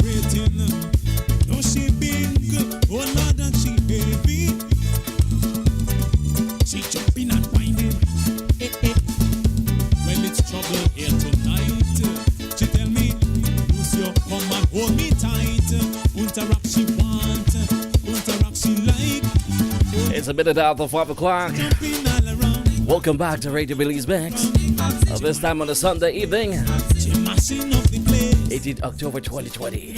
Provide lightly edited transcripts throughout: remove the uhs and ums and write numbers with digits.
celebrating. No, she big, oh Lord, and she heavy. She jumping and whining. Well, it's trouble here tonight. She tell me, Lucio, come and hold me tight. Unterrock she want, unterrock she like. It's a minute after 5 o'clock. Welcome back to Radio Billy's Mix. This time on a Sunday evening, 18th October 2020.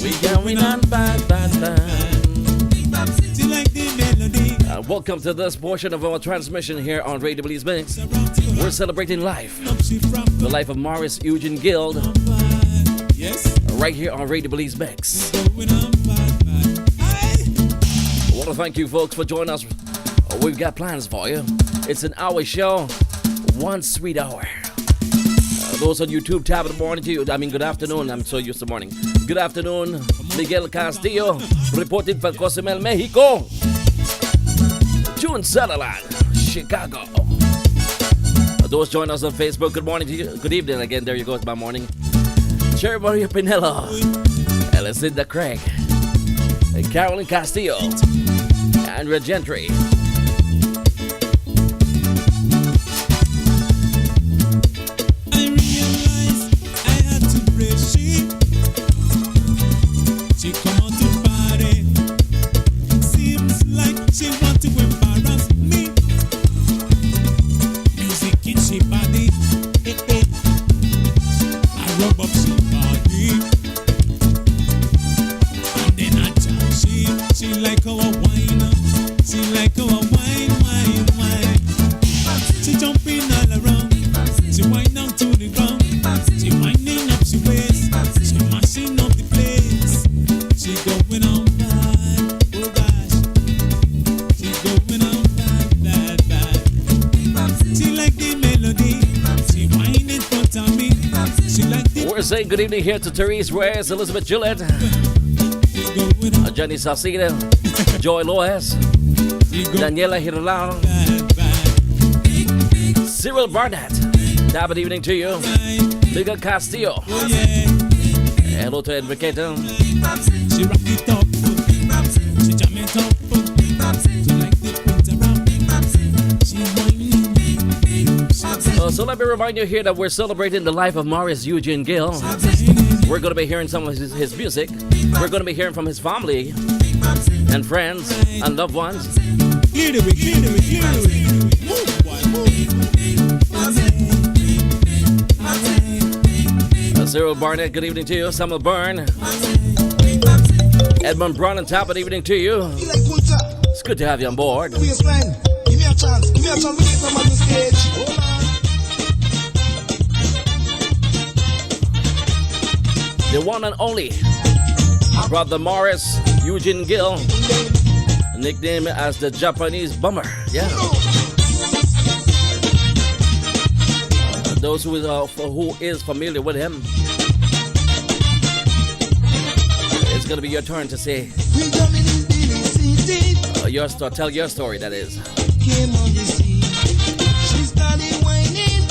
We going on bad. Welcome to this portion of our transmission here on Radio Billy's Mix. We're celebrating life. The life of Morris Eugene Gill. Right here on Radio Billy's Mix. I want to thank you folks for joining us. We've got plans for you. It's an hour show, one sweet hour. Those on YouTube, tab in the morning to you. Good afternoon. I'm so used to morning. Good afternoon, Miguel Castillo, reporting from Cozumel, Mexico. June Sutherland, Chicago. Those joining us on Facebook, good morning to you. Good evening again. There you go. It's my morning. Cherry Maria Pinello, Elicinda Craig, Carolyn Castillo, Andrea Gentry. She come out to party. Seems like she want to embarrass me. Music in she body. I rub up she body. And then I jump she like our wine. She like our wine. She jumping all around. She wind down to the ground. She winding up she waist. She mashing up the place. She going on bad, oh gosh. She going on bad. She like the melody. She whine in front of me. She like the. We're saying good evening here to Therese Reyes, Elizabeth Gillette, Jenny Sauceda, Joy Loes, Daniela Hiralao, Cyril Barnett. Good evening to you, Miguel Castillo. Oh yeah. Hello to Enriqueta. She rock it up, she jam it up, she like the winter. So let me remind you here that we're celebrating the life of Morris Eugene Gill. We're going to be hearing some of his music. We're going to be hearing from his family and friends and loved ones. Clear the way. Move, boy, move. Cyril Barnett, good evening to you. Samuel Byrne. Edmund Brown and Top, good evening to you. It's good to have you on board. Give me a chance. We need some on the stage. The one and only Brother Morris Eugene Gill, nicknamed as the Japanese Bummer. Yeah. Those who is familiar with him, it's gonna be your turn to say tell your story. That is. Came on the scene. She started whining in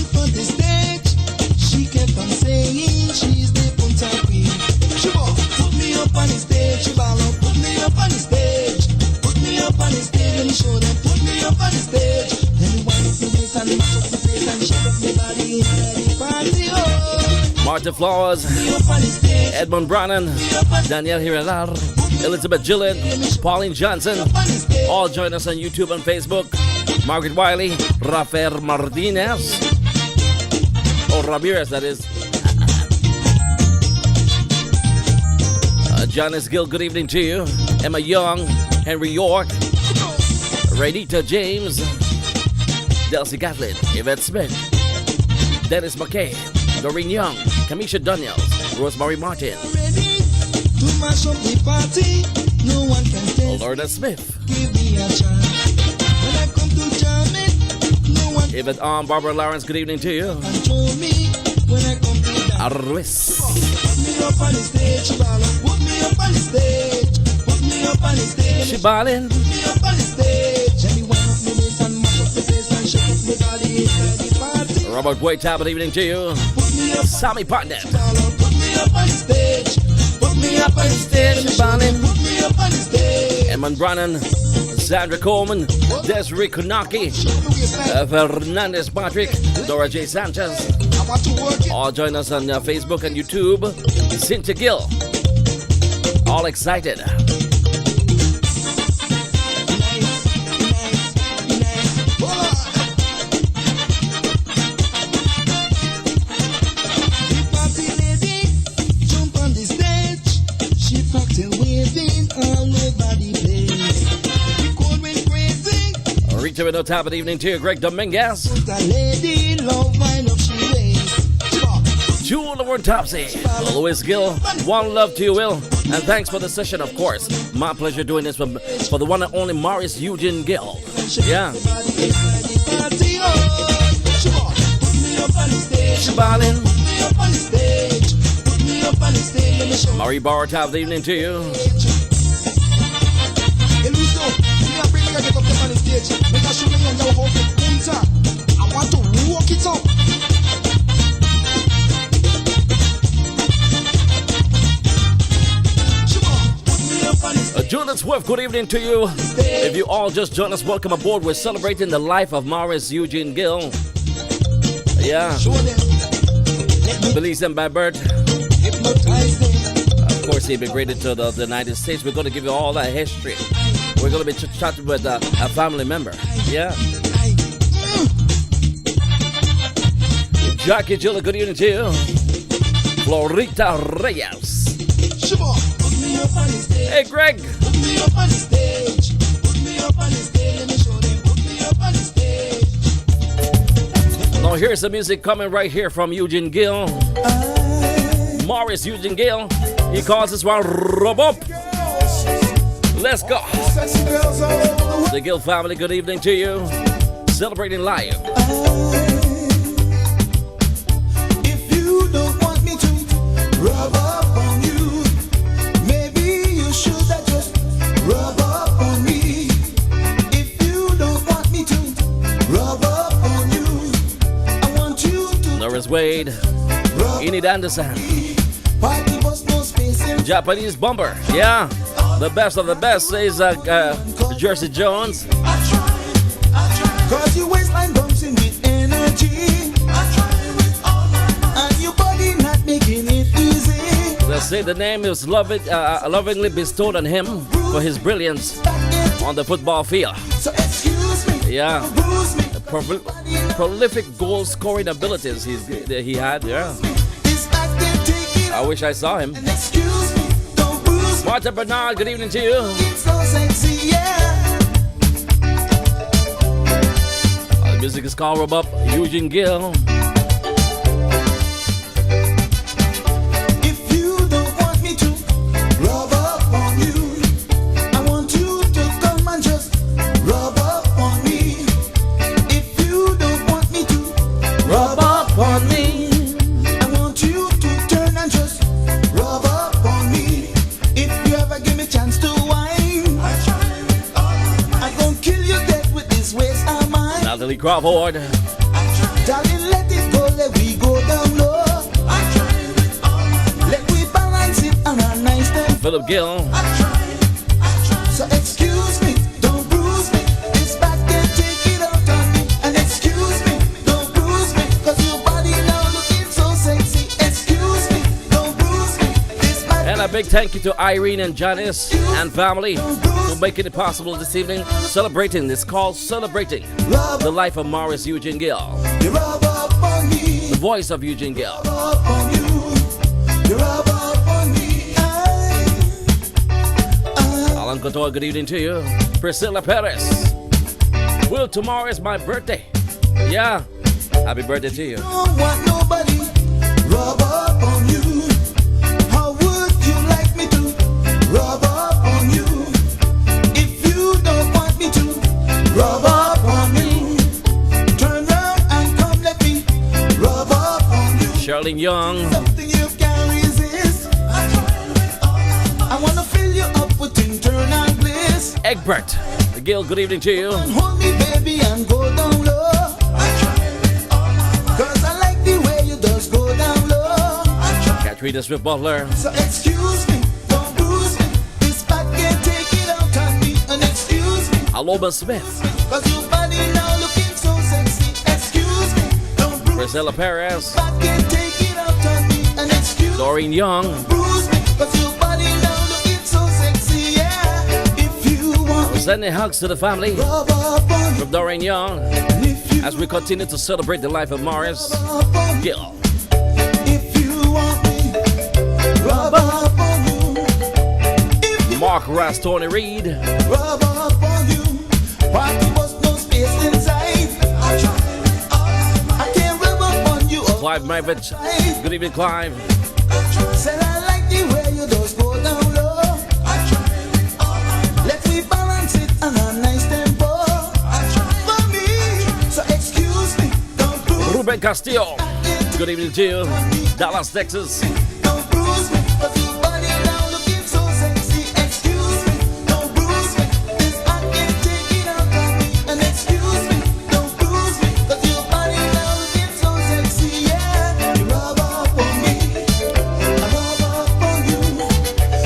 front of the stage. She kept on saying she's the punta queen. She put me up on the stage. She put me up on the stage. Put me up on the stage and show them. Put me up on the stage. Then wind up the waist and mash up the place and shake up the body in the party. Martha Flowers, Edmund Brannan, Danielle Hiralar, Elizabeth Gillett, Pauline Johnson, all join us on YouTube and Facebook. Margaret Wiley, Rafael Martinez, or Ramirez, that is. Janice Gill, good evening to you. Emma Young, Henry York, Radita James, Delcy Gatlin, Yvette Smith, Dennis McKay, Doreen Young, Kamisha Daniels, Rosemary Martin, Lorna Smith, Yvette Barbara Lawrence, good evening to you. Arruis. She ballin'. Robert Boyd, good evening to you. Sammy Partner, Put me up on the stage. Put me up on the stage. Put me up on the stage. Eman Brannan, Sandra Coleman, Desiree Kunaki, Fernandez Patrick, Dora J. Sanchez. I want to work it. All join us on Facebook and YouTube. Cynthia Gill. All excited. Reaching with no top of the evening to you, Greg Dominguez. Jewel Award Topsy, Louis Gill, one love to you, Will. And thanks for the session, of course. My pleasure doing this for the one and only Morris Eugene Gill. Yeah. Marie Bauer, top of the evening to you. I want to walk it up. Julian Swift, good evening to you. If you all just joined us, welcome aboard. We're celebrating the life of Morris Eugene Gill. Yeah. Belize him by birth. Of course, he immigrated to the United States. We're going to give you all that history. We're going to be chatting with a family member. Yeah. Jackie Jill, good evening to you. Florita Reyes. Hey, Greg. Put me up on the stage. Put me up on the stage. Let me show them. Put me up on the stage. Now, here's the music coming right here from Eugene Gill. Morris Eugene Gill. He calls this one Rub Up. Let's go. The Gill family, good evening to you. Celebrating live. If you don't want me to rub up on you, maybe you should have just rub up on me. If you don't want me to rub up on you, I want you to. Norris Wade, Enid Anderson, Japanese Bomber. Yeah, the best of the best, says Jersey Jones. I try, cause your waistline bouncing with energy. I try with all my might, and your body not making it easy. They say the name is lovingly bestowed on him for his brilliance on the football field. So excuse me, Yeah, bruise me. prolific goal scoring abilities he had. Yeah, This back there, take it I wish I saw him. and excuse me, don't bruise me. Martha Bernard, good evening to you. It's so sexy, yeah. The music is called Rub Up, Eugene Gill. If you don't want me to rub up on you, I want you to come and just rub up on me. If you don't want me to rub up on me, I want you to turn and just rub up on me. If you ever give me a chance to whine, I gon' kill you dead with this waist of mine. Natalie Crawford, Darling, let it go, let we go down low. Let we balance it on a nice time. Philip Gill, So excuse me, don't bruise me. This back there, take it out on me. And excuse me, don't bruise me. Cause your body now looking so sexy. Excuse me, don't bruise me. This back and a big thank you to Irene and Janice and family for making it possible this evening. Celebrating, it's called Celebrating the life of Morris Eugene Gill, you rub up on me. the voice of Eugene Gill. Up on you. You rub up on me. Alan Couture, good evening to you. Priscilla Perez. Will, tomorrow is my birthday. Yeah, happy birthday to you. Don't want nobody rub up on you. How would you like me to rub up on you? If you don't want me to rub up on me, turn around and come let me rub up on you. Charlene Young, Something you can't resist. I wanna fill you up with internal bliss. Egbert, Gill, good evening to you. Hold me, baby, and go down low. Cause I like the way you just go down Treat us with Butler. So excuse me, don't bruise me. This back can take it out on me. And excuse me, Aloba Smith. cause your body now looking so sexy. Excuse me, don't bruise me. Priscilla Perez. Back can take it out on me. And excuse Doreen Young. me, bruise me. Cause your body now looking so sexy. Yeah, if you want me, Sending hugs to the family rub up on from Doreen Young and if you as we continue to celebrate the life of Morris rub on me, Gill. if you want me, rub up on you. If you Mark Ras, Tony Reed. rub up on you, why there was no space inside? I can't rub up on you all Clive Maverick. night. Good evening, Clive. Said I like the way you just go down low. Let me balance it on a nice tempo. For me, so excuse me, don't bruise Ruben Castillo. me, Good evening to you. Dallas, Texas. don't bruise me, 'cause your body now looking so sexy. Excuse me, don't bruise me, this I can't take it out on me. And excuse me, don't bruise me, 'cause your body now looking so sexy. Yeah, you rub up on me, I rub up on you,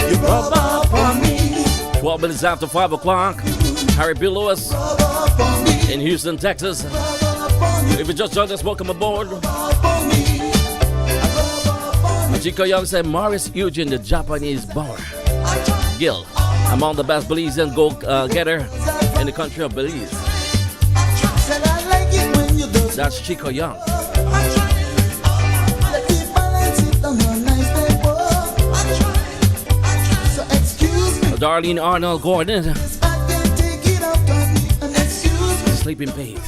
you rub up on me, 12 minutes after 5 o'clock. Harry B. Lewis rub up on me, in Houston, Texas. rub up on you, If you just joined us, welcome aboard. rub on me, I rub up on you. Chico Young said Morris Eugene, the Japanese bar. Gill, among the best Belizean go-getter in the country of Belize. Said I like it when you do That's Chico Young. let me balance it on a nice tempo. So excuse me, Darlene Arnold Gordon, I can't take it out on me. And excuse me, sleeping peace.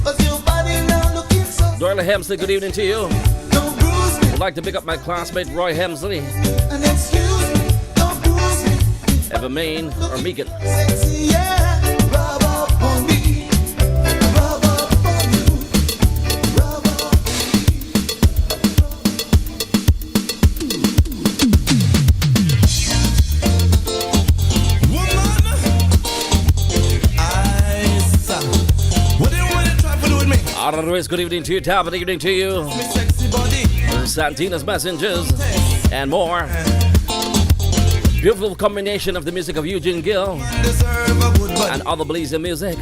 'cause your body now looking so. Dorla Hemsley, good evening to you. Don't bruise me, I'd like to pick up my classmate Roy Hemsley, and excuse me, don't bruise me. Eva Main, or Megan. Sexy, yeah, rub up on me, rub up on you, rub up on What do you want to try to do with me? Otherwise, good evening to you. Tab, good evening to you. Me sexy body. Santina's Messengers, and more. Beautiful combination of the music of Eugene Gill Deserve a good body. and other Belizean music.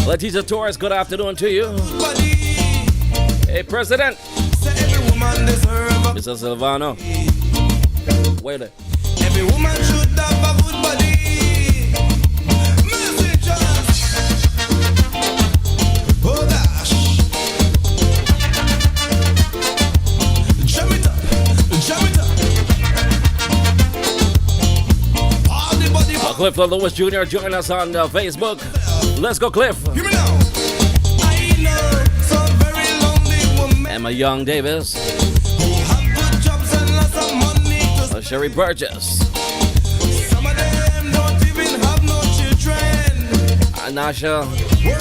Leticia Torres, good afternoon to you. Body. Hey, President, Say every woman deserve a. Mr. Silvano. Wait a Every woman should have a good body. Messages. Oh gosh. Jam it up. Jam it up. All the body. Cliff Lewis Jr. join us on Facebook. Let's go, Cliff. Hear me now. I know some very lonely women Emma Young Davis, who have good jobs and lots of money to Sherry Burgess, some of them don't even have no children. Nasha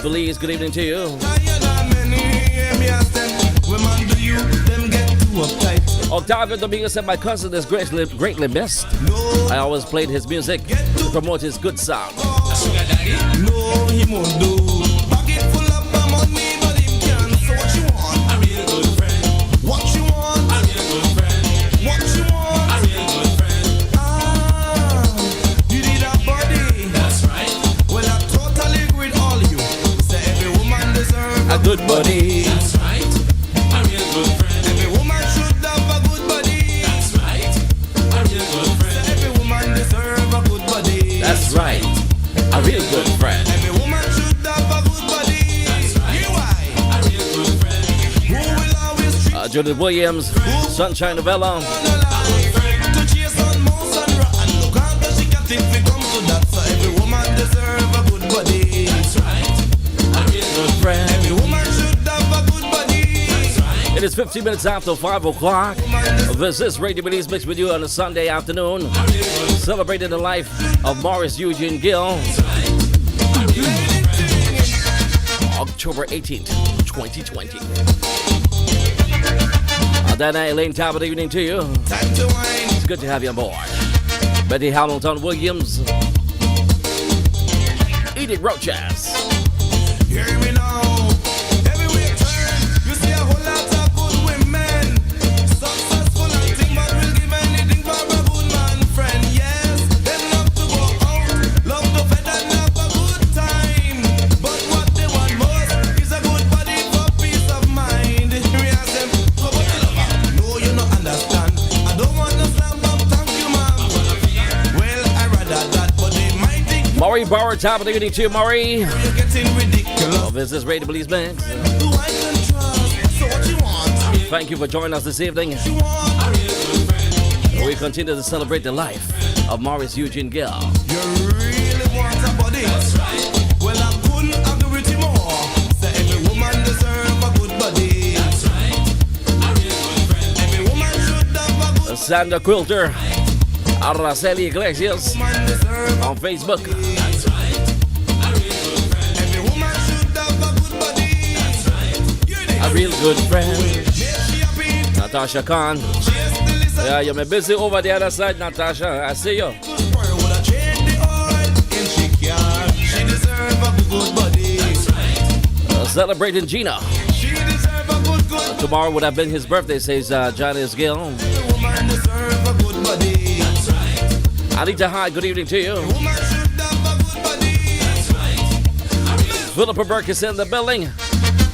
Belize, good evening to you. Tired of many, hear me ask them, women do you, them get too uptight. Octavio Dominguez said my cousin is greatly missed. No, I always played his music to promote his good sound. no, he won't do. Pocket full of my money, but him can't. So what you want? A real good friend. What you want? A real good friend. What you want? A real good friend. Ah, you need a body. That's right. Well, I totally agree with all of you. Say every woman deserves A good body. That's right. A real good friend. Every woman should have a good body. That's right. A real good friend. Every woman deserves a good body. That's right. A real good friend. Every woman should have a good body. That's right. You why? A real good friend. Who will always treat Judith Williams, Sunshine Novella. you alive? To chase on mouse and rat and look after she got if it comes to that. So every woman deserves a good body. That's right. A real good friend. Every woman should have a good body. That's right. It is 15 minutes after 5 o'clock. This is Radio Belize Mix with you on a Sunday afternoon, A real good celebrating the life of Morris Eugene Gill, friend. A real good friend. October 18th, 2020. Dana Elaine Talbot, evening to you. Time to wine. It's good to have you on board. Betty Hamilton Williams, Edith Rochas, Hear me now. Everywhere you turn, you see a whole lot of good women. Successful and thing, Maury Bauer, top of the evening to you, Maury. You're getting ridiculous. Oh, this is Radio Belize Banks. Who I can trust? So what you want? Thank you for joining us this evening. You want? We continue to celebrate the life of Maurice Eugene Gill. You really want a body? That's right. Well, I couldn't agree with you more. Say every woman deserves a good body. That's right. A real good friend. Every woman should have a good Sandra Quilter, Araceli Iglesias man deserve on Facebook. That's right. A real good friend. Every woman should have a good body. That's right. A real good friend. Make me happy. Natasha Khan. Chase the lizard. Yeah, you're busy over the other side, Natasha. I see you. Good for her. Would I change the oil in she can? She deserve a good body. That's right. Celebrating Gina. She deserve a good. Tomorrow would have been his birthday, says Janice Gill. Every woman deserve a good body. That's right. Anita, hi, good evening to you. Woman should have a good body. That's right. Philippa Burke is in the building.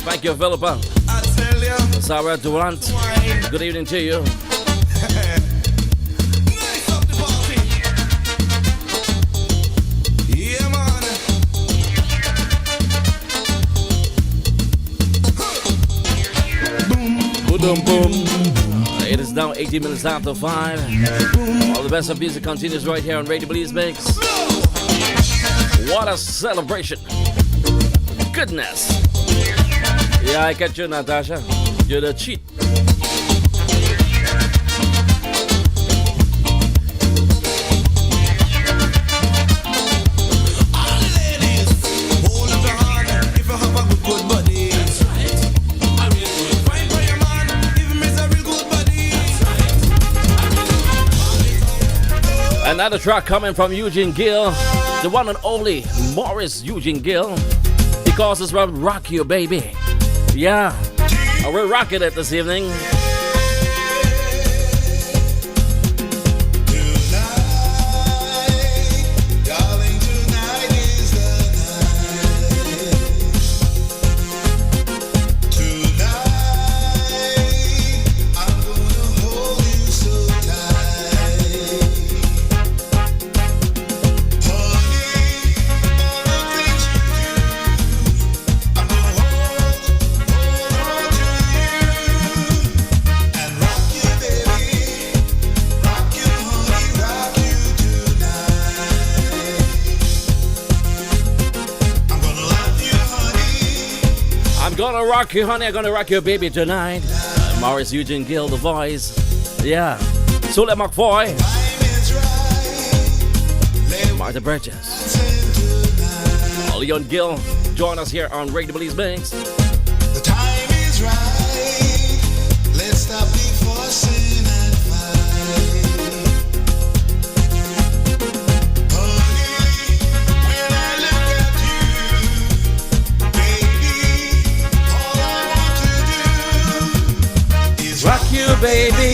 Thank you, Philippa. I tell ya. Sarah Durant, Wine. good evening to you. Nice up the party. Yeah, man. Boom, boom. It is now 18 minutes after 5. All the best of music continues right here on Radio Belize Mix. What a celebration. Goodness. Yeah, I catch you, Natasha. You're the cheat. All the ladies, hold up your hand if you have a good body. That's right. A real good fine for your man. Give him a real good body. That's right. Another track coming from Eugene Gill, the one and only Maurice Eugene Gill. He calls us from Rock You Baby. Yeah, we're rocking it this evening. Darling, tonight is the night. Tonight, I'm gonna hold you so tight. Honey, all the things you do, I'm gonna hold on to you and rock you, baby. Rock you, honey, rock you tonight. I'm gonna love you, honey. I'm gonna rock you, honey. I'm gonna rock your baby tonight. Maurice Eugene Gill, the voice. Yeah. Sule McFoy, Time is right. Martha Burgess, Let's end tonight. Leon Gill. Join us here on Radio Belize Banks. The time is right. Let's stop the fussing and fight. Honey, when I look at you, baby, all I want to do is Rock you, baby.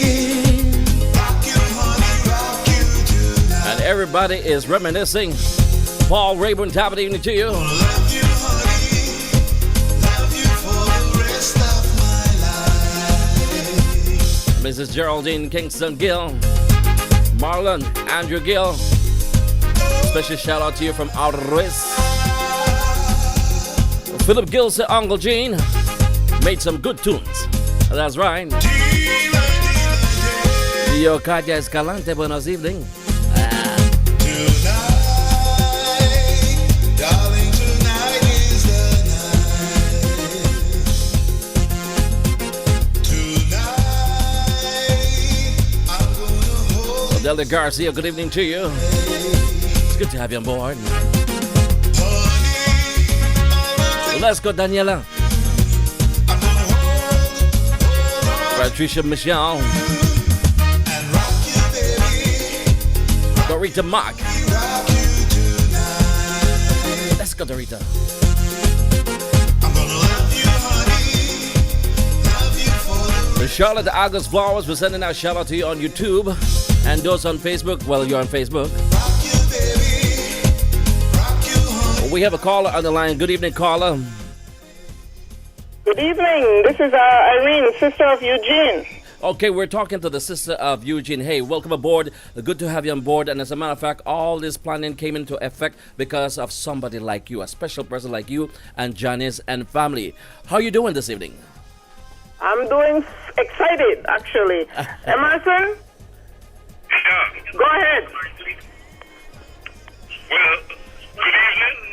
rock you, honey, rock you tonight. And everybody is reminiscing. Paul Rayburn, top of the evening to you. Love you, honey, love you for the rest of my life. Mrs. Geraldine Kingston Gill, Marlon Andrew Gill. Special shout out to you from Outer West. Philip Gill said Uncle Gene made some good tunes. That's right. Yo, Katia Escalante, buenos evening. Tonight, darling, tonight is the night. Tonight, I'm gonna hold Delia Garcia, good evening to you. It's good to have you on board. honey. Let's go, Daniela. I'm gonna hold Patricia Michelle, and rock you, baby. Dorita Mock. Rock you tonight. Let's go, Dorita. I'm gonna love you, honey. Love you for the Charlotte August Flowers, we're sending out shout out to you on YouTube and those on Facebook. Well, you're on Facebook. rock you, baby. Rock you, honey. We have a caller on the line. Good evening, caller. Good evening. This is Irene, sister of Eugene. Okay, we're talking to the sister of Eugene. Hey, welcome aboard. Good to have you on board. And as a matter of fact, all this planning came into effect because of somebody like you, a special person like you and Janice and family. How are you doing this evening? I'm doing excited, actually. Emerson, Yeah. go ahead. Well, good evening.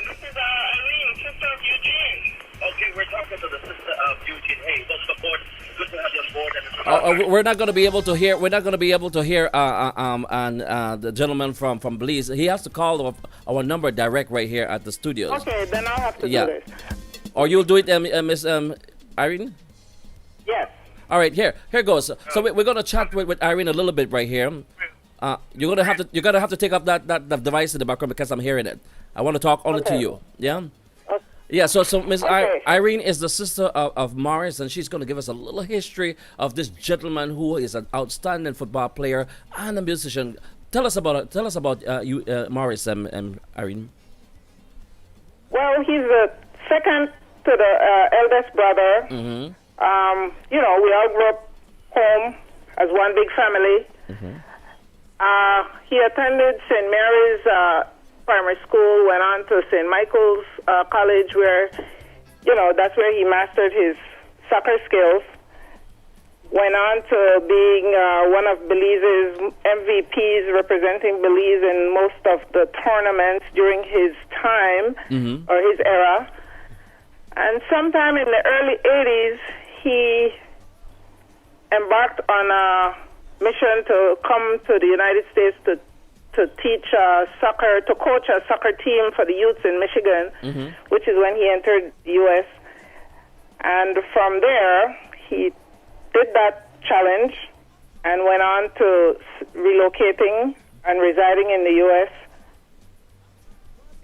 This is Irene, sister of Eugene. Okay, we're talking to the sister of Eugene. Hey, welcome aboard. Good to have you on board. And We're not going to be able to hear. We're not going to be able to hear. The gentleman from Belize. He has to call our number direct right here at the studios. Okay, then I'll have to Yeah. do this. Or you'll do it, Miss Irene. Yes. All right, here goes. So we're gonna chat with Irene a little bit right here. You're gonna have to take off that device in the background because I'm hearing it. I want to talk only to Okay. you. Yeah. Okay. Yeah. So Miss Okay. Irene is the sister of Morris, and she's gonna give us a little history of this gentleman who is an outstanding football player and a musician. Tell us about you, Morris, Irene. Well, he's the second to the eldest brother. Mm-hmm. We all grew up home as one big family. He attended St. Mary's Primary School, went on to St. Michael's College, where, that's where he mastered his soccer skills. Went on to being one of Belize's MVPs, representing Belize in most of the tournaments during his time or his era. And sometime in the early 80s, he embarked on a mission to come to the United States to teach soccer, to coach a soccer team for the youths in Michigan, which is when he entered the U.S. And from there, he did that challenge and went on to relocating and residing in the U.S.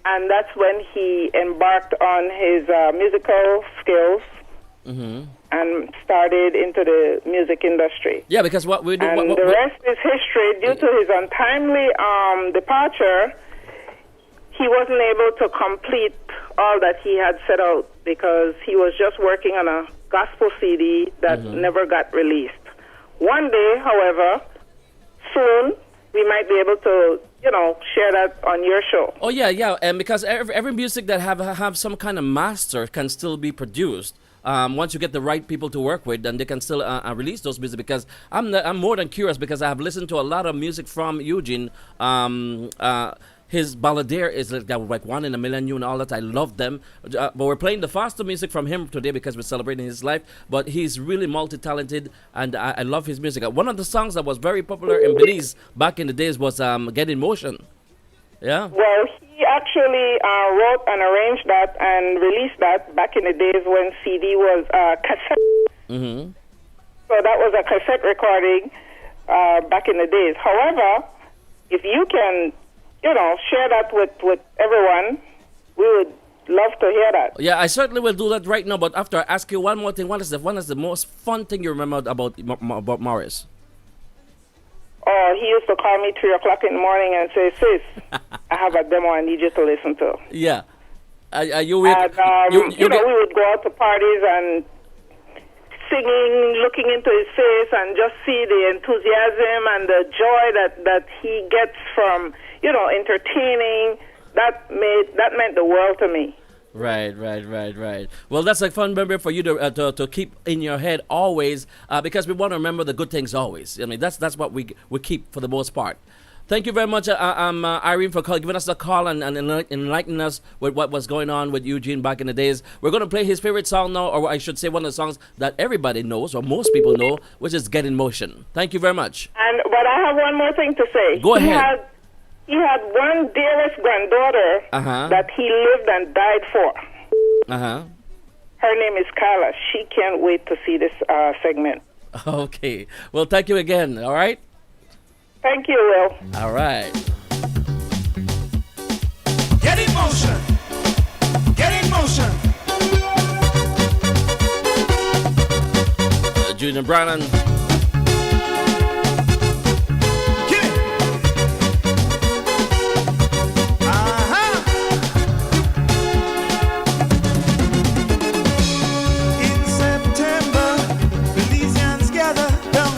And that's when he embarked on his musical skills and started into the music industry. Yeah, because what we do. And the rest is history. Due to his untimely departure, he wasn't able to complete all that he had set out because he was just working on a gospel CD that never got released. One day, however, soon, we might be able to, share that on your show. Oh yeah, and because every music that have some kind of master can still be produced. Once you get the right people to work with, then they can still release those music. Because I'm more than curious because I have listened to a lot of music from Eugene. His balladeer is like one in a million, and all that. I love them. But we're playing the faster music from him today because we're celebrating his life. But he's really multi-talented, and I love his music. One of the songs that was very popular in Belize back in the days was Get in Motion. Yeah. Well, he actually wrote and arranged that and released that back in the days when CD was cassette. So that was a cassette recording back in the days. However, if you can, share that with everyone, we would love to hear that. Yeah, I certainly will do that right now. But after I ask you one more thing, what is the most fun thing you remember about Morris? Oh, he used to call me 3 o'clock in the morning and say, "Sis, I have a demo I need you to listen to." Yeah. We would go out to parties and singing, looking into his face, and just see the enthusiasm and the joy that he gets from, entertaining. That meant the world to me. Right. Well, that's a fun memory for you to keep in your head always, because we want to remember the good things always. I mean, that's what we keep for the most part. Thank you very much, Irene, for giving us a call and enlightening us with what was going on with Eugene back in the days. We're going to play his favorite song now, or I should say one of the songs that everybody knows, or most people know, which is Get in Motion. Thank you very much. But I have one more thing to say. Go ahead. He had one dearest granddaughter that he lived and died for. Her name is Carla. She can't wait to see this segment. Okay. Well, thank you again. All right? Thank you, Will. All right. Get in motion. Get in motion. Junior Brannan. Get it. In September, Belizeans gather down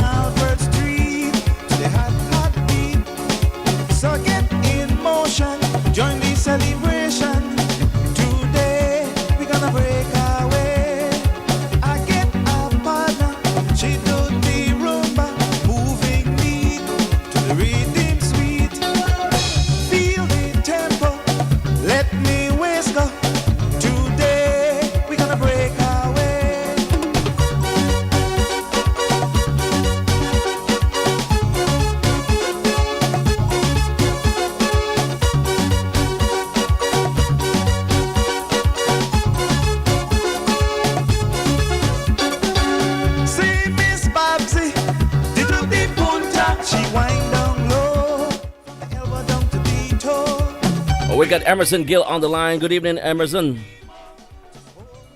We got Emerson Gill on the line. Good evening, Emerson.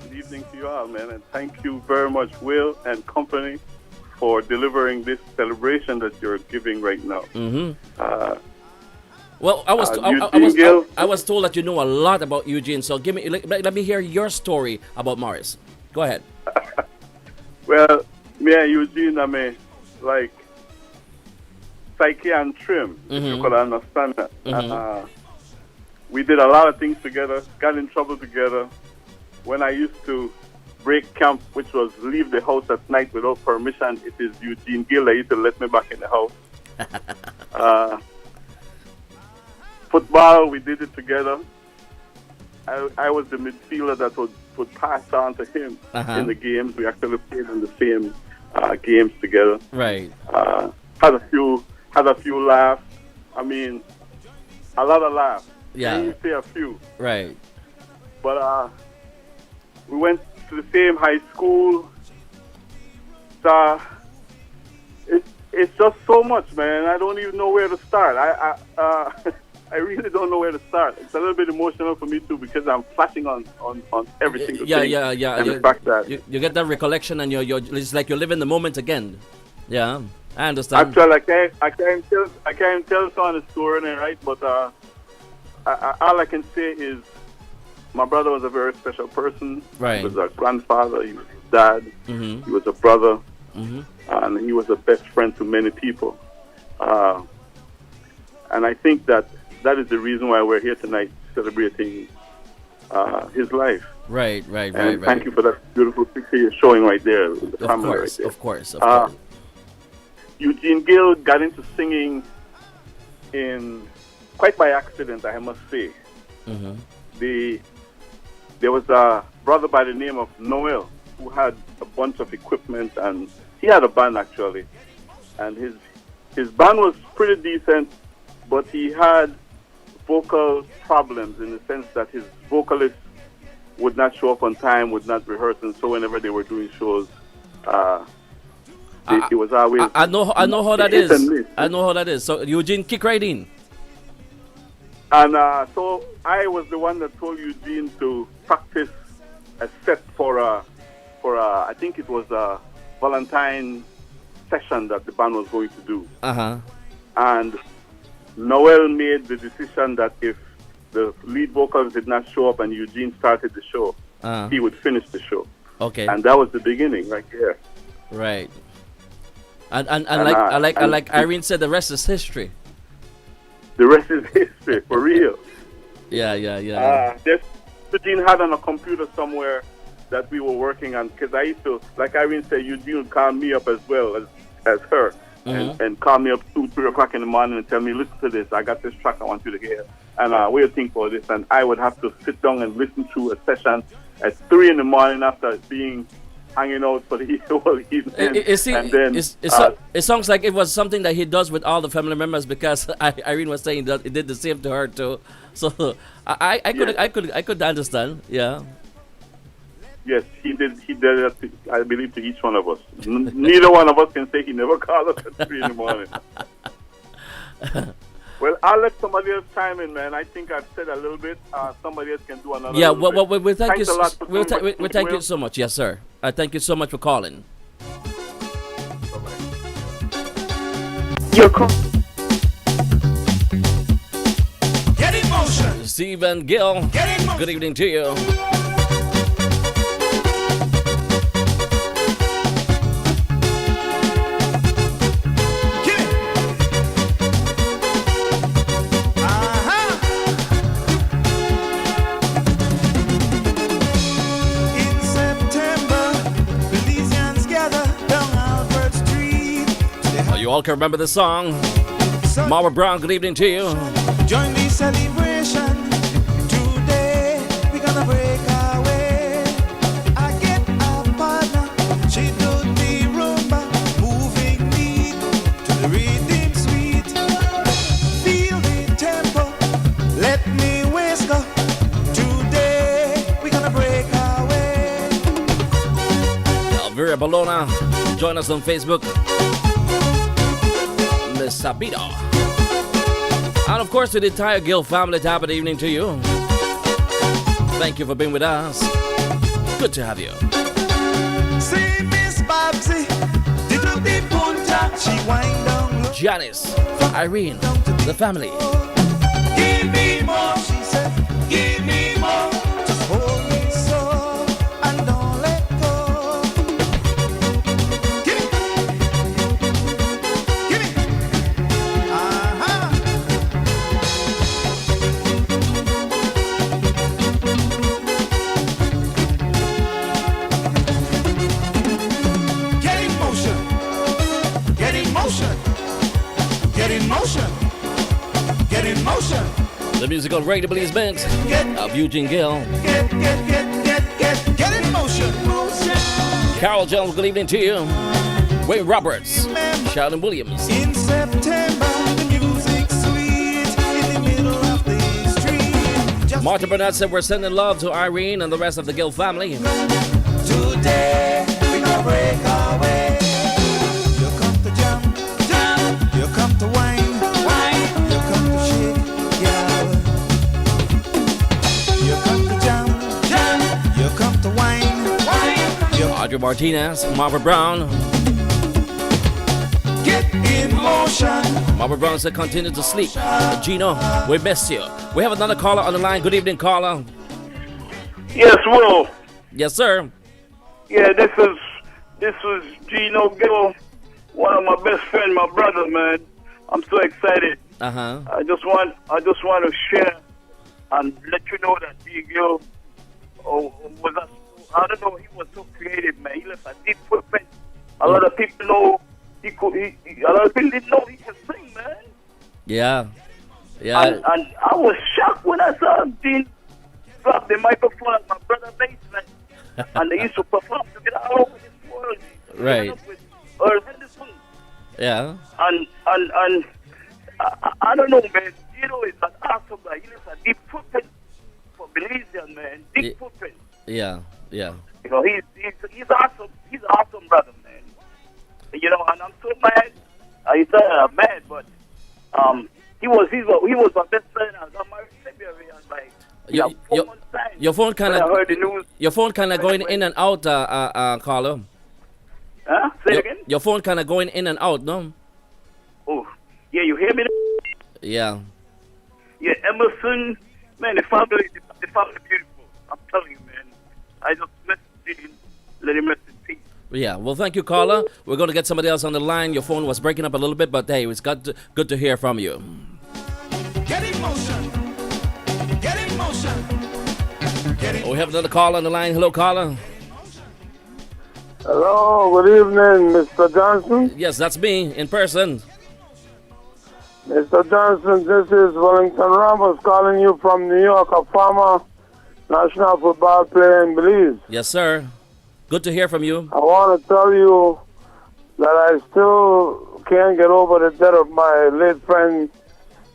Good evening to you all, man, and thank you very much, Will and company, for delivering this celebration that you're giving right now. Well, I was told that you know a lot about Eugene, so let me hear your story about Morris. Go ahead. Well, me and Eugene, I mean, like Psyche and Trim, if you could understand that. We did a lot of things together, got in trouble together. When I used to break camp, which was leave the house at night without permission, it is Eugene Gill that used to let me back in the house. Football, we did it together. I was the midfielder that would pass on to him in the games. We actually played in the same games together. Right. Had a few laughs. I mean, a lot of laughs. Yeah. I didn't say a few. Right. But we went to the same high school. So it's just so much, man. I don't even know where to start. I really don't know where to start. It's a little bit emotional for me too because I'm flashing on every single thing. Yeah. And the fact that you get that recollection and it's like you're living the moment again. Yeah, I understand. Actually, I can't tell some of the story, right? But all I can say is my brother was a very special person. Right. He was a grandfather. He was a dad. He was a brother, and he was a best friend to many people. And I think that is the reason why we're here tonight, celebrating his life. Right. Thank you for that beautiful picture you're showing right there. With the family right there. Of course. Eugene Gill got into singing quite by accident, I must say. There was a brother by the name of Noel who had a bunch of equipment, and he had a band actually. And his band was pretty decent, but he had vocal problems in the sense that his vocalist would not show up on time, would not rehearse, and so whenever they were doing shows, it was always... I know how that is. I know how that is. So Eugene, kick right in. And so I was the one that told Eugene to practice a set for I think it was a Valentine session that the band was going to do. And Noel made the decision that if the lead vocals did not show up and Eugene started the show, he would finish the show. Okay. And that was the beginning right there. Right. And like Irene said, the rest is history. The rest is history, for real. Yeah. Eugene had on a computer somewhere that we were working on, because I used to, like Irene said, Eugene would call me up as well as her, and call me up 2-3 o'clock in the morning and tell me, listen to this, I got this track I want you to hear, and what do you think for this? And I would have to sit down and listen to a session at 3 in the morning after hanging out for the whole evening. It sounds like it was something that he does with all the family members, because Irene was saying that it did the same to her too. So I could understand. Yeah. Yes, he did that, I believe, to each one of us. Neither one of us can say he never called us at 3 in the morning. Well, I'll let somebody else chime in, man. I think I've said a little bit. Somebody else can do another. Yeah, we thank you. We thank you so much. Yes, sir. Thank you so much for calling. Your call. Get in motion. Stephen Gill. Get in motion. Good evening to you. You all can remember the song. Mara Brown, good evening to you. Join the celebration. Today we're gonna break our way. I get a partner. She do the rumba, moving me to the rhythm sweet. Feel the tempo. Let me whisper. Today we're gonna break our way. Elvira Bologna, join us on Facebook. Sabido. And of course, to the entire Gill family, top of the evening to you. Thank you for being with us. Good to have you. See Miss Babsy, did you be punta? She wind down low. Janice, Irene, the family. Give me more, she said. Give me more. Just hold me so and don't let go. Give me. Give me. Uh-huh. Get in motion. Get in motion. Get in motion. Get in motion. The musical Ray Belize Banks of Eugene Gill. Get in motion. Carol Jones, good evening to you. Wayne Roberts, Sheldon Williams. In September, the music's sweet in the middle of the street. Just Martha Burnett said we're sending love to Irene and the rest of the Gill family. today, we gonna break away. You come to jam, jam. You come to wine, wine. You come to shake, yeah. You come to jam, jam. You come to wine, wine. You Audrey Martinez, Marva Brown. get in motion. Marva Brown said continue to sleep. Gino, we miss you. We have another caller on the line. Good evening, caller. Yes, Will. Yes, sir. Yeah, this was Gino Gill, one of my best friends, my brother, man. I'm so excited. Uh-huh. I just want to share and let you know that G. Gill I don't know, he was so creative, man. He left a deep footprint. A lot of people know a lot of people didn't know he could sing, man. Yeah. Yeah. And I was shocked when I saw Gene drop the microphone at my brother baseman. And they used to perform together all over this world. Right. With Earl Henderson. Yeah. And I don't know, man. Gino is an awesome guy. He left a deep footprint for Belizean, man. Deep footprint. Yeah. Yeah. You know, he's awesome. He's an awesome brother, man. You know, and I'm so mad. I said I'm mad, but he was my best friend. I got married in February, and like your phone kind I heard the news. Your phone kind of going in and out, caller. Huh? Say it again. Your phone kind of going in and out, no? Oh, yeah. You hear me? Yeah. Yeah, Emerson, man. The family beautiful. I'm telling you, man. I just messaged him, let him rest in peace. Yeah, well, thank you, caller. We're going to get somebody else on the line. Your phone was breaking up a little bit, but hey, it's good to hear from you. Get in motion. Get in motion. Get in We have another caller on the line. Hello, caller. Hello, good evening, Mr. Johnson. Yes, that's me in person. Mr. Johnson, this is Wellington Ramos calling you from New York, a former national football player in Belize. Yes, sir. Good to hear from you. I want to tell you that I still can't get over the death of my late friend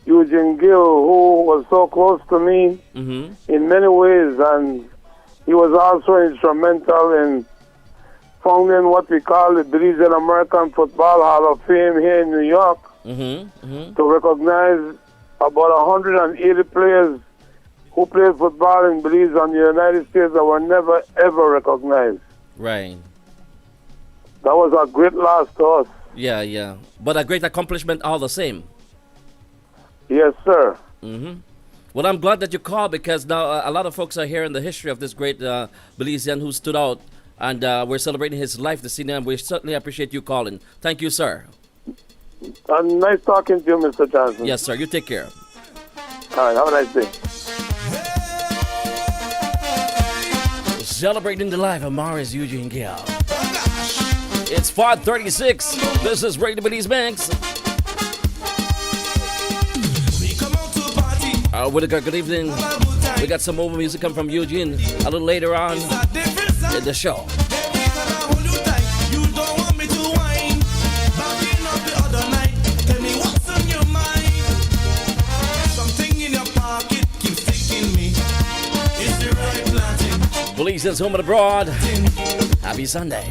Eugene Gill, who was so close to me in many ways, and he was also instrumental in founding what we call the Belizean American Football Hall of Fame here in New York to recognize about 180 players who played football in Belize and the United States that were never, ever recognized. Right. That was a great loss to us. Yeah, yeah. But a great accomplishment all the same. Yes, sir. Well, I'm glad that you called because now a lot of folks are hearing the history of this great Belizean who stood out, and we're celebrating his life this evening, and we certainly appreciate you calling. Thank you, sir. Nice talking to you, Mr. Johnson. Yes, sir. You take care. All right, have a nice day. Celebrating the life of Morris Eugene Gill. It's 5:36. This is Radio Belize Banks. Whitaker, good evening. We got some more music coming from Eugene a little later on in the show. Belizeans home and abroad. Happy Sunday.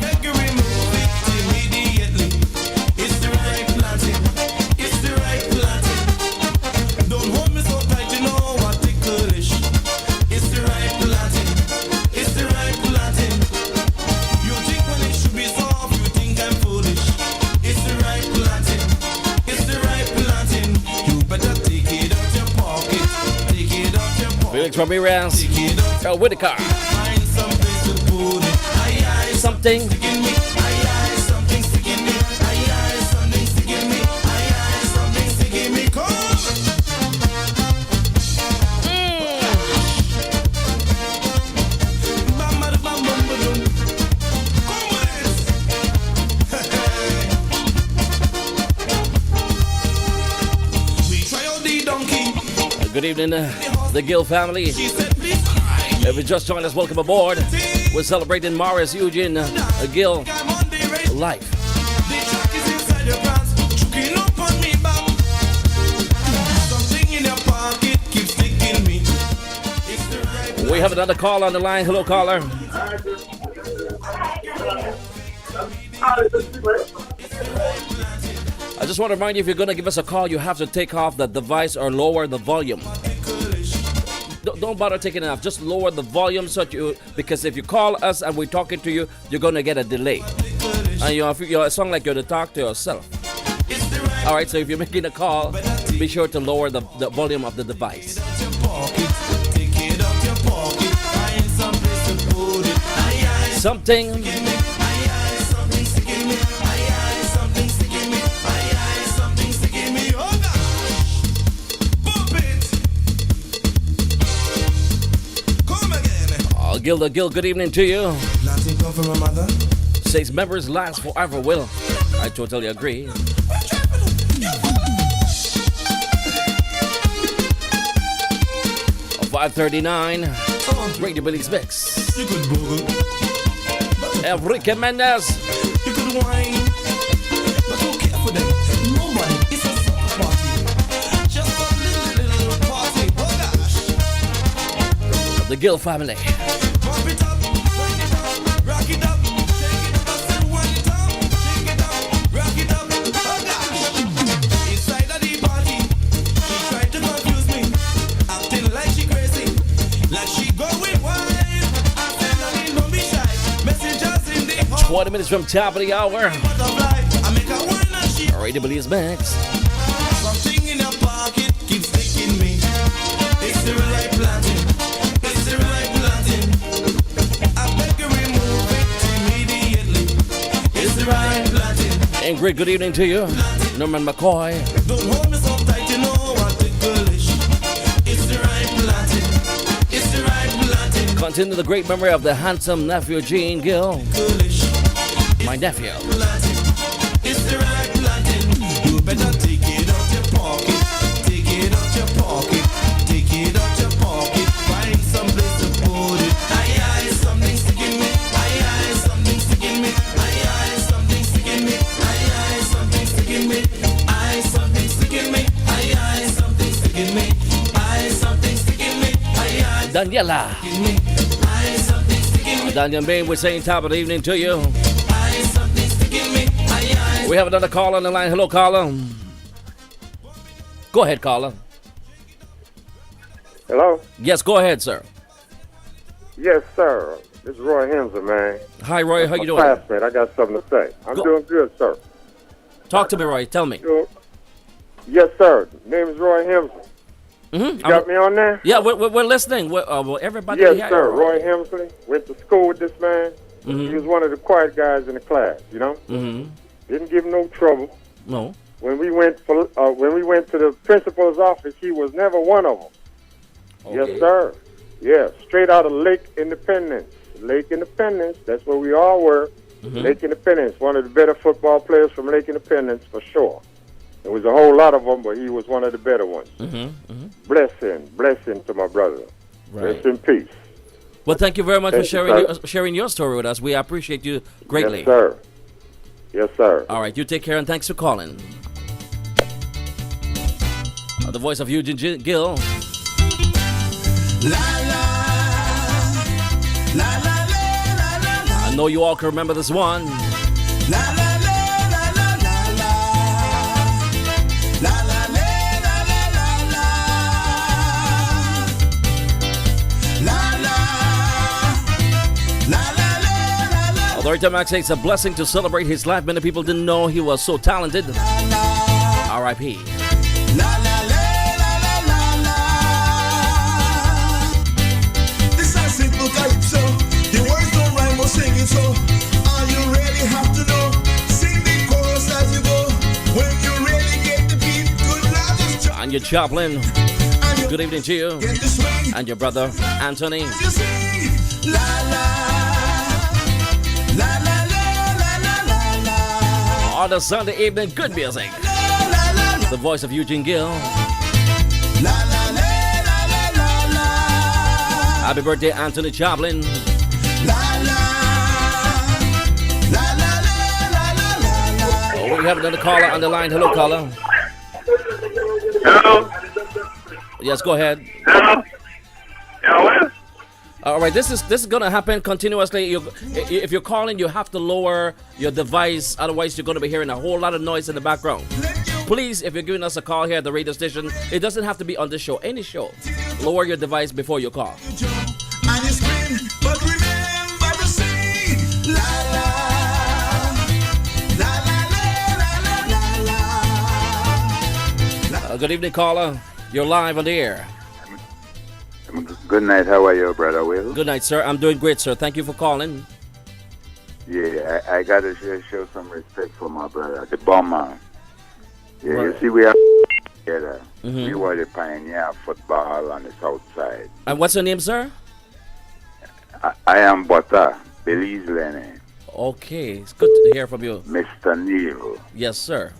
Lyrics from Ramirez, Whitaker. Find some place to put it. Something. Sticking me. Something sticking me. Something sticking me. Something sticking me. Come. Good evening, the Gill family. If you just joined us, welcome aboard. We're celebrating Morris Eugene Gill life. We have another call on the line. Hello, caller. I just want to remind you, if you're going to give us a call, you have to take off the device or lower the volume. Don't bother taking it off. Just lower the volume because if you call us and we're talking to you, you're going to get a delay. And it sounds like you're to talk to yourself. All right, so if you're making a call, be sure to lower the volume of the device. Something. Gill, good evening to you. Nothing come from my mother. Says members last forever will. I totally agree. 5:39. Radio Billy's Mix. You could boogle. Enrique Mendez. You could whine. But who care for them? Nobody. It's a summer party. Just a little party. Oh gosh. The Gill family. Pump it up, wind it up, rock it up, shake it up, I said wind it up, shake it up, rock it up, oh gosh. Inside of the party, she tried to confuse me, acting like she crazy, like she going wild. I said, honey, don't be shy, messengers in the hall. 20 minutes from top of the hour. Butterfly, I make her wine and she. Radio Billy's Mix. Something in her pocket keeps sticking me. It's the right planting. It's the right planting. I beg you remove it immediately. It's the right planting. Ingrid, good evening to you. Norman McCoy. Don't hold me so tight, you know what ticklish. It's the right planting. It's the right planting. Continue the great memory of the handsome nephew Gene Gill. Ticklish. My nephew. Planting. It's the right planting. You better take it out your pocket. Take it out your pocket. Take it out your pocket. Find some place to put it. Aye, something sticking me. Aye, something sticking me. Aye, something sticking me. Aye, something sticking me. Aye, something sticking me. Aye, something sticking me. Aye, something sticking me. Aye, Daniela. sticking me. Aye, something sticking me. Daniel Bain, we're saying top of the evening to you. Aye, something sticking me. Aye, We have another call on the line. Hello, caller. Go ahead, caller. Hello? Yes, go ahead, sir. Yes, sir. This is Roy Hemser, man. Hi, Roy. How you My doing? classmate. I got something to say. I'm Go- doing good, sir. Talk to me, Roy. Tell me. Yes, sir. Name is Roy Hemsley. Mm-hmm. You got me on there? Yeah, we're listening. Well, everybody. Yes, here- sir. Roy Hemsley. Went to school with this man. Mhm. He was one of the quiet guys in the class, you know? Mm-hmm. Didn't give him no trouble. No. When we went to the principal's office, he was never one of them. Okay. Yes, sir. Yeah, straight out of Lake Independence. Lake Independence, that's where we all were. Mhm. Lake Independence, one of the better football players from Lake Independence, for sure. There was a whole lot of them, but he was one of the better ones. Mm-hmm. Mm-hmm. Blessing to my brother. Right. Rest in peace. Well, thank you very much for Thank you, sharing your story with us. We appreciate you greatly. Yes, sir. Yes, sir. All right, you take care and thanks for calling. The voice of Eugene Gill. I know you all can remember this one. Although Max says it's a blessing to celebrate his life, many people didn't know he was so talented. R.I.P. And your Chaplain. Good evening to you. And your brother, Anthony. You sing, la la, la la la la la la. On a Sunday evening, good music. The voice of Eugene Gill. Happy birthday, Anthony Chaplin. Oh, we have another caller on the line. Hello, caller. Hello? Yes, go ahead. Hello? Yeah, All right, this is gonna happen continuously. If you're calling, you have to lower your device, otherwise you're gonna be hearing a whole lot of noise in the background. Please, if you're giving us a call here at the radio station, it doesn't have to be on this show, any show. Lower your device before you call. Good evening, caller. You're live on the air. Good night. How are you, brother Will? Good night, sir. I'm doing great, sir. Thank you for calling. Yeah, I gotta show some respect for my brother, the bomber. Yeah, Right. You see, we are together. We were the pioneer of football on the south side. And what's your name, sir? I am Butter, Belize Lenny, Okay, it's good to hear from you. Mr. Neil. Yes, sir.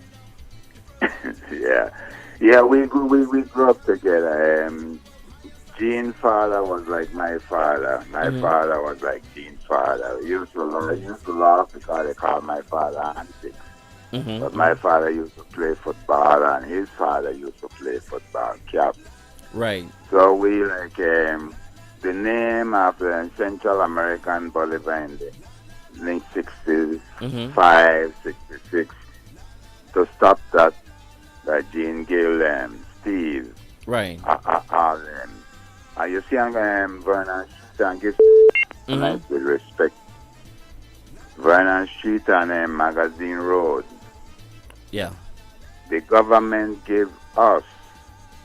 Yeah, we grew up together. Gene's father was like my father. My father was like Gene's father. We used to laugh because they called my father antics. But my father used to play football, and his father used to play football, cap. Right. So we like the name of the Central American Bolivar in the late 60s, 66. To stop that, Gene Gill, Steve, Right. all them. You see, Vernon Street and give with respect. Vernon Street and Magazine Road. Yeah. The government gave us,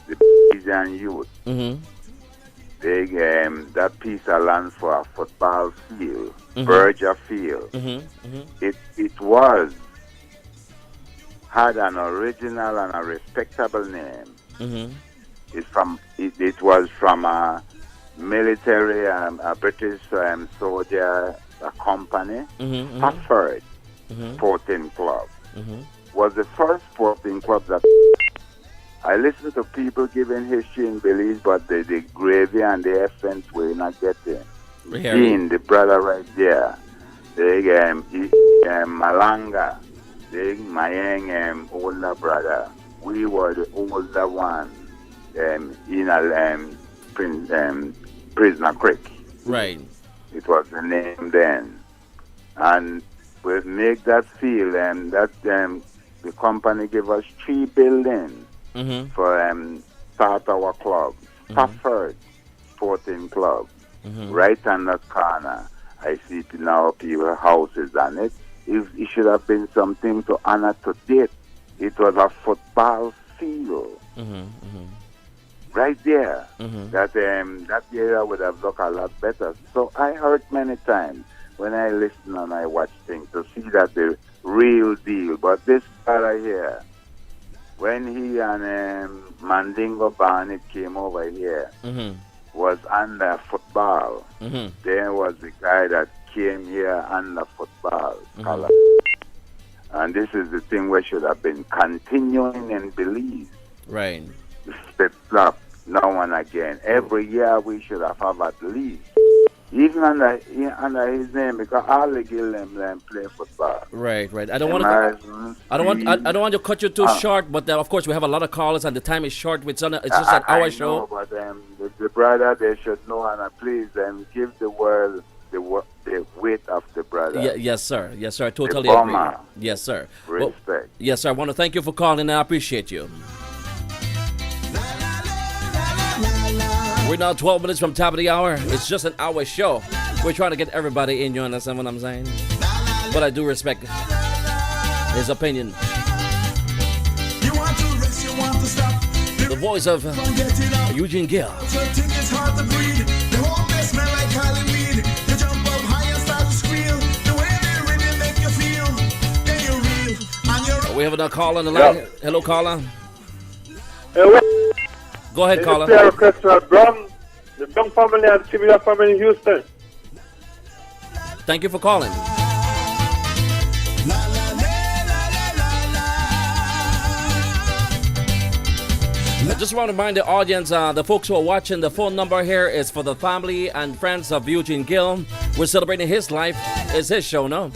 the Belizean youth, they that piece of land for a football field, Berger Field. It was had an original and a respectable name. It was from a military, a British soldier company, Stafford Sporting Club. Was the first sporting club that I listened to people giving history in Belize, but the gravy and the essence were not getting. Dean, the brother right there, Malanga, my young older brother, we were the older one in a Prisoner Creek. Right. It was the name then. And we make that field, and that the company gave us 3 buildings for start our club, Stafford Sporting Club, right on that corner. I see now people houses on it. It should have been something to honor to date. It was a football field. Right there. That area would have looked a lot better. So I heard many times when I listen and I watch things to see that the real deal. But this fella here, when he and Mandingo Barnett came over here, was under football. There was the guy that came here under football. And this is the thing we should have been continuing in Belize. Right. Step up now and again. Every year we should have at least. Even under his name, because all the Gill them play football. Right. I don't want to cut you too short, but of course we have a lot of callers and the time is short. It's just an hour show. But the brother, they should know, and please give the world the weight of the brother. Yes, sir. I totally agree. Yes, sir. Respect. Well, yes, sir. I want to thank you for calling, and I appreciate you. We're now 12 minutes from top of the hour. It's just an hour show. We're trying to get everybody in. You understand what I'm saying? But I do respect his opinion. The voice of Eugene Gill. We have another call on the line. Hello, caller. Hello. Go ahead, caller. Play a request for the Brown family and Similar family in Houston. Thank you for calling. I just want to remind the audience, the folks who are watching, the phone number here is for the family and friends of Eugene Gill. We're celebrating his life. It's his show, no?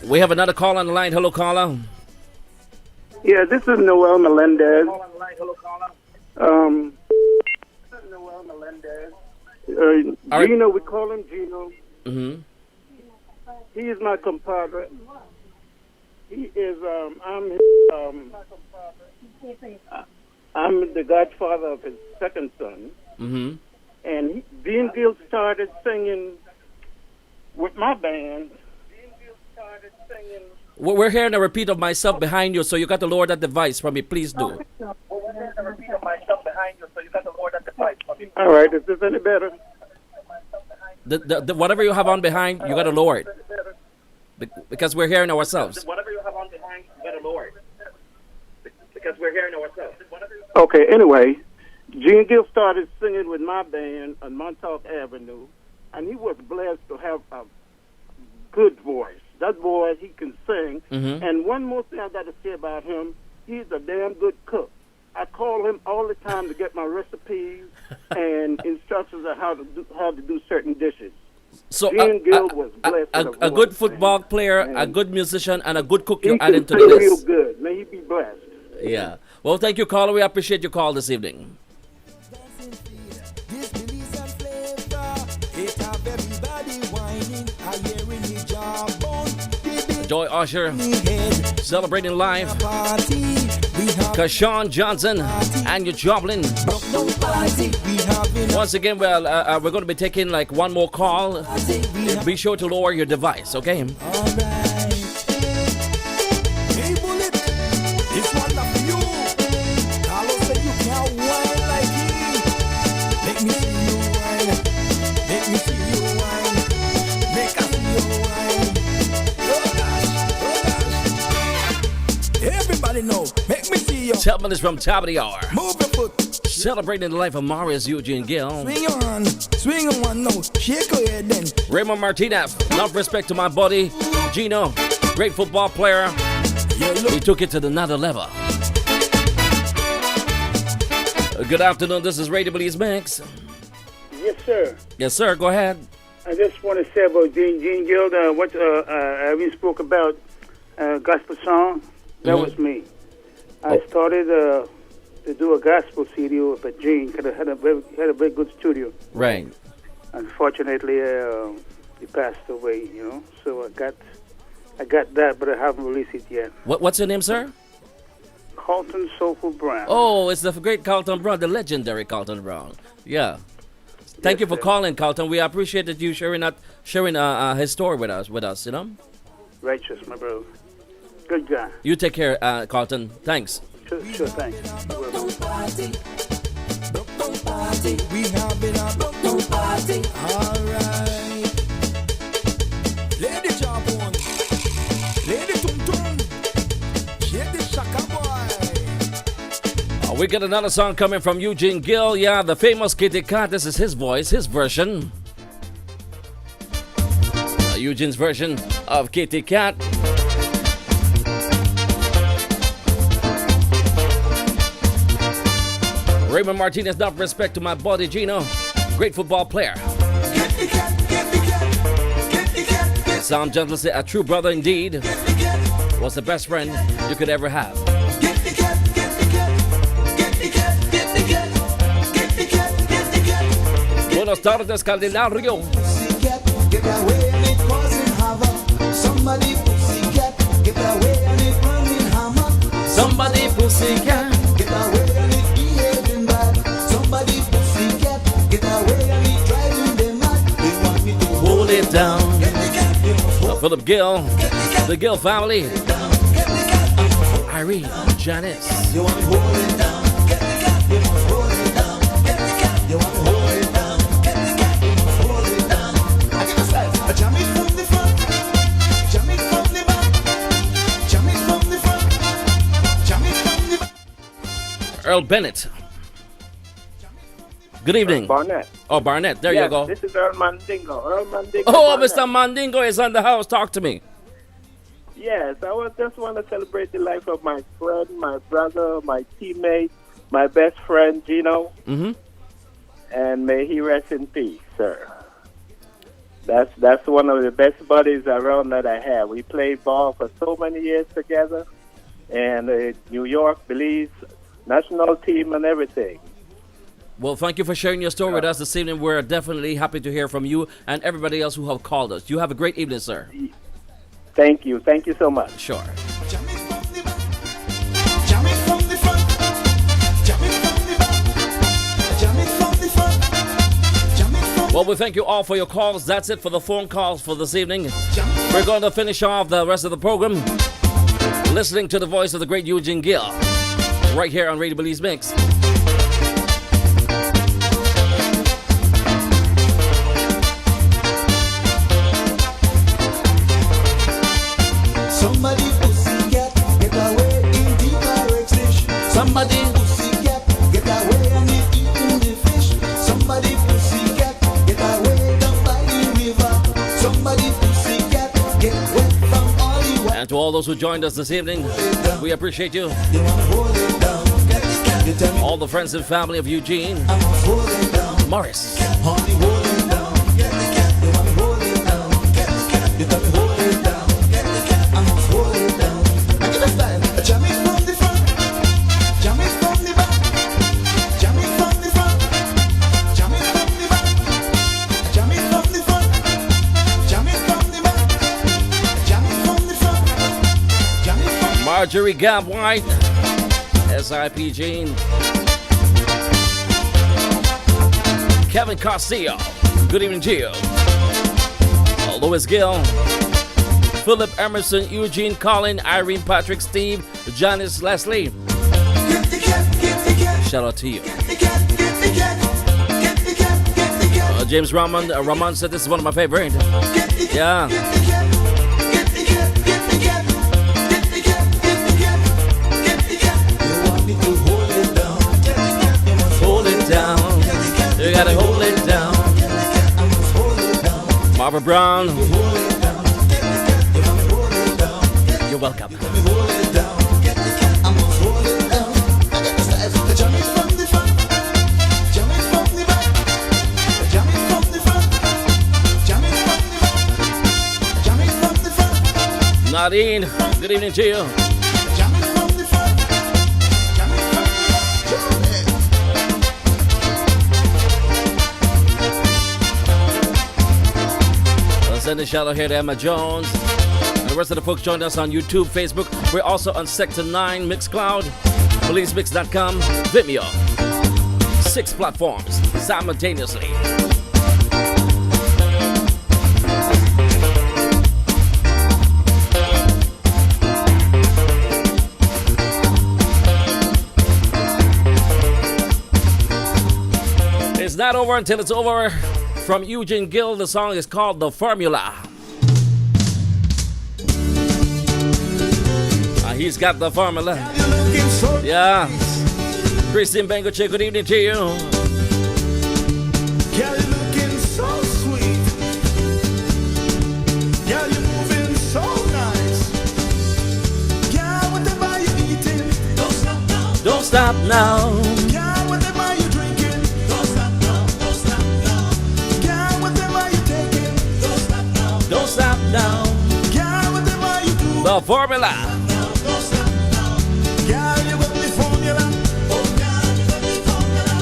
We have another call on the line. Hello, caller. Yeah, this is Noel Melendez. Gino, we call him Gino. Mm-hmm. He is my compadre. He is, I'm the godfather of his second son. Mm-hmm. And Dean Gill started singing with my band. We're hearing a repeat of myself behind you, so you got to lower that device for me. Please do. All right, is this any better? The whatever you have on behind, you got to lower it. Because we're hearing ourselves. Whatever you have on behind, you gotta lower it. Because we're hearing ourselves. Okay, anyway, Gene Gill started singing with my band on Montauk Avenue, and he was blessed to have a good voice. That boy, he can sing. Mm-hmm. And one more thing I got to say about him, he's a damn good cook. I call him all the time to get my recipes and instructions on how to do certain dishes. So Gene Gill was blessed with a voice, good football man. player, Man. a good musician, and a good cook He you add can into sing the real list. good. May he be blessed. Yeah. Well, thank you, caller. We appreciate your call this evening. Joy Usher celebrating live. Kashawn Johnson and your Joplin. Once again, well, we're going to be taking like one more call. Be sure to lower your device, okay? Make me see you. 10 minutes from top of the hour. Move your foot. Celebrating the life of Marius Eugene Gill. Swing your one, no. Shake your head then. Raymond Martinez, enough respect to my buddy. Gino, great football player. He took it to another level. Good afternoon, this is Radio Belize Mix. Yes, sir. Yes, sir, go ahead. I just want to say about Gene Gill, what Irene spoke about, gospel song. That was me. I started to do a gospel CD with Gene because I had a very good studio. Right. Unfortunately, he passed away. So I got that, but I haven't released it yet. What's your name, sir? Carlton Soulful Brown. Oh, it's the great Carlton Brown, the legendary Carlton Brown. Yeah. Thank you for calling, Carlton. We appreciate that you sharing his story with us. Righteous, my bro. Good guy. You take care, Carlton. Thanks. Sure, thanks. We have it a party. All right. Lady Jabon. Lady Tum Tum. Shake the shaka boy. We got another song coming from Eugene Gill. Yeah, the famous Kitty Cat. This is his voice, his version. Eugene's version of Kitty Cat. Raymond Martinez, enough respect to my buddy Gino. Great football player. Some gentlemen say a true brother indeed. Was the best friend you could ever have. Buenas tardes, Calderario. Get away and it causing havoc. Somebody pussycat, get away and it running hammer. Somebody pussycat, get away and it behaving bad. Somebody pussycat, get away and it driving them mad. They want me to hold it down. Philip Gill, the Gill family. Irene, Janice. You want to hold it down. You want to hold it down. You want to hold it down. Earl Bennett. Good evening. Barnett. Oh, Barnett. There Yes, you go. This is Earl Mandingo. Earl Mandingo. Oh, Barnett. Mr. Mandingo is on the house. Talk to me. Yes, just want to celebrate the life of my friend, my brother, my teammate, my best friend, Gino. Mm-hmm. And may he rest in peace, sir. That's one of the best buddies around that I have. We played ball for so many years together, and New York, Belize, national team, and everything. Well, thank you for sharing your story with us this evening. We're definitely happy to hear from you and everybody else who have called us. You have a great evening, sir. Thank you. Thank you so much. Sure. Well, we thank you all for your calls. That's it for the phone calls for this evening. We're going to finish off the rest of the program listening to the voice of the great Eugene Gill right here on Radio Belize Mix. Somebody pussycat, get away in the Pyrex dish. Somebody pussycat, get away and eating the fish. Somebody pussycat, get away down by the river. Somebody pussycat, get wet from all the water. And to all those who joined us this evening, we appreciate you. All the friends and family of Eugene, Morris. Marjorie Gab White, SIP Jean, Kevin Castillo, good evening to you. Louis Gill, Philip Emerson, Eugene, Colin, Irene, Patrick, Steve, Janice, Leslie. Shout out to you. James Ramon said this is one of my favorite. Yeah. You gotta hold it down. Barbara Brown, you're welcome. Nadine, good evening to you. Send a shout out here to Emma Jones and the rest of the folks joined us on YouTube, Facebook. We're also on Sector 9, Mixcloud, BelizeMix.com, Vimeo. 6 platforms simultaneously. It's not over until it's over. From Eugene Gill, the song is called The Formula. He's got the formula. Yeah. Christine Bengoche, good evening to you. Girl, you're looking so sweet. Girl, you're moving so nice. Girl, whatever you're eating, don't stop now. Don't stop now. Girl, whatever you're drinking, don't stop now. Don't stop now. Girl, whatever you're taking, don't stop now. Don't stop now. Girl, whatever you do, The formula. don't stop now. Girl, you got the formula. Oh, girl, you got the formula.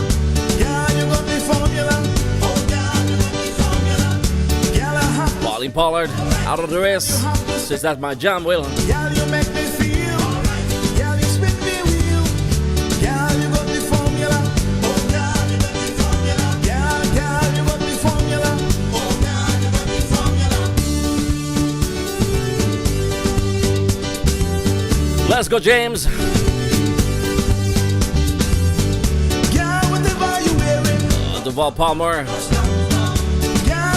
Girl, you got the formula. Oh, girl, you got the formula. Girl, I have to Pauline Pollard, out of the race. Says that's my jam, Will. Girl, you make me feel alright. Girl, you spin me wheel. Girl, you got the formula. Oh, girl, you got the formula. Girl, you got the formula. Oh, girl, you got the formula. Let's go, James. Girl, whatever you wearing. Duval Palmer. Girl,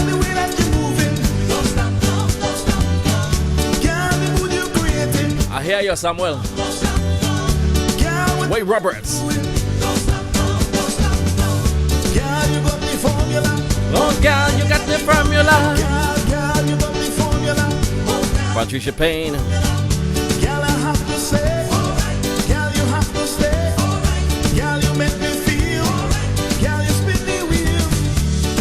the way that you moving. Don't stop now, don't stop now. Girl, the mood you creating. I hear you, Samuel. Don't stop now. Girl, Wade Roberts. formula. Girl, you got the formula. Patricia Payne. Girl, I have to say, girl, you have to stay. Girl, you make me feel. Girl, you spin the wheel.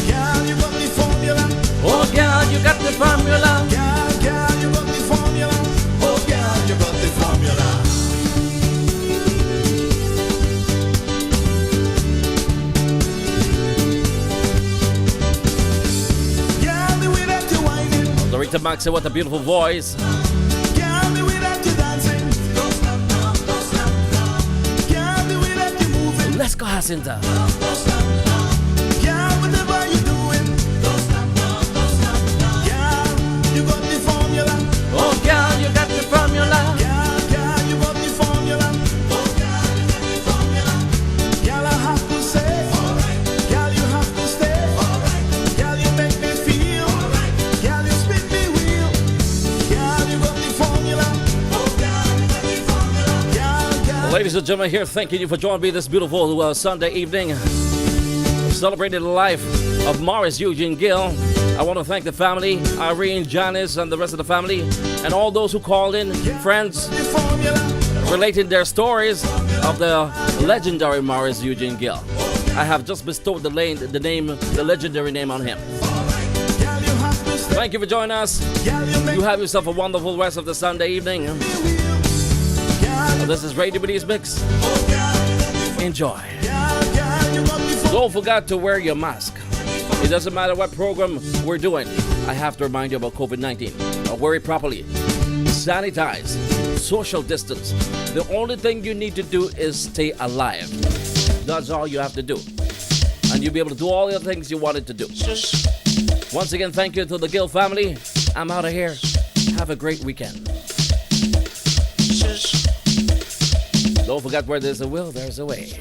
Girl, you got the formula. Oh, girl, you got the formula. Girl, you got the formula. Oh, girl, you got the formula. Girl, the way that you whining. Dorita Maxey, what a beautiful voice. Girl, the way that you dancing. Don't stop now, don't stop now. Girl, the way that you moving. Let's go, Jacinta. Don't stop now. Girl, whatever you doing. Don't stop now, don't stop now. Girl, you got the formula. Oh, girl, you got the formula. Girl, you got the formula. Oh, girl, you got the formula. Girl, I have to say. Alright. Girl, you have to stay. Alright. Girl, you make me feel. Alright. Girl, you spin me wheel. Girl, you got the formula. Oh, girl, you got the formula. Girl. Ladies and gentlemen, here thanking you for joining me this beautiful Sunday evening. Celebrating the life of Morris Eugene Gill. I want to thank the family, Irene, Janice, and the rest of the family, and all those who called in, friends, relating their stories of the legendary Morris Eugene Gill. I have just bestowed the legendary name on him. Thank you for joining us. You have yourself a wonderful rest of the Sunday evening. This is Radio Biddy's Mix. Enjoy. Don't forget to wear your mask. It doesn't matter what program we're doing. I have to remind you about COVID-19. Wear it properly. Sanitize. Social distance. The only thing you need to do is stay alive. That's all you have to do. And you'll be able to do all the things you wanted to do. Once again, thank you to the Gill family. I'm out of here. Have a great weekend. Don't forget, where there's a will, there's a way.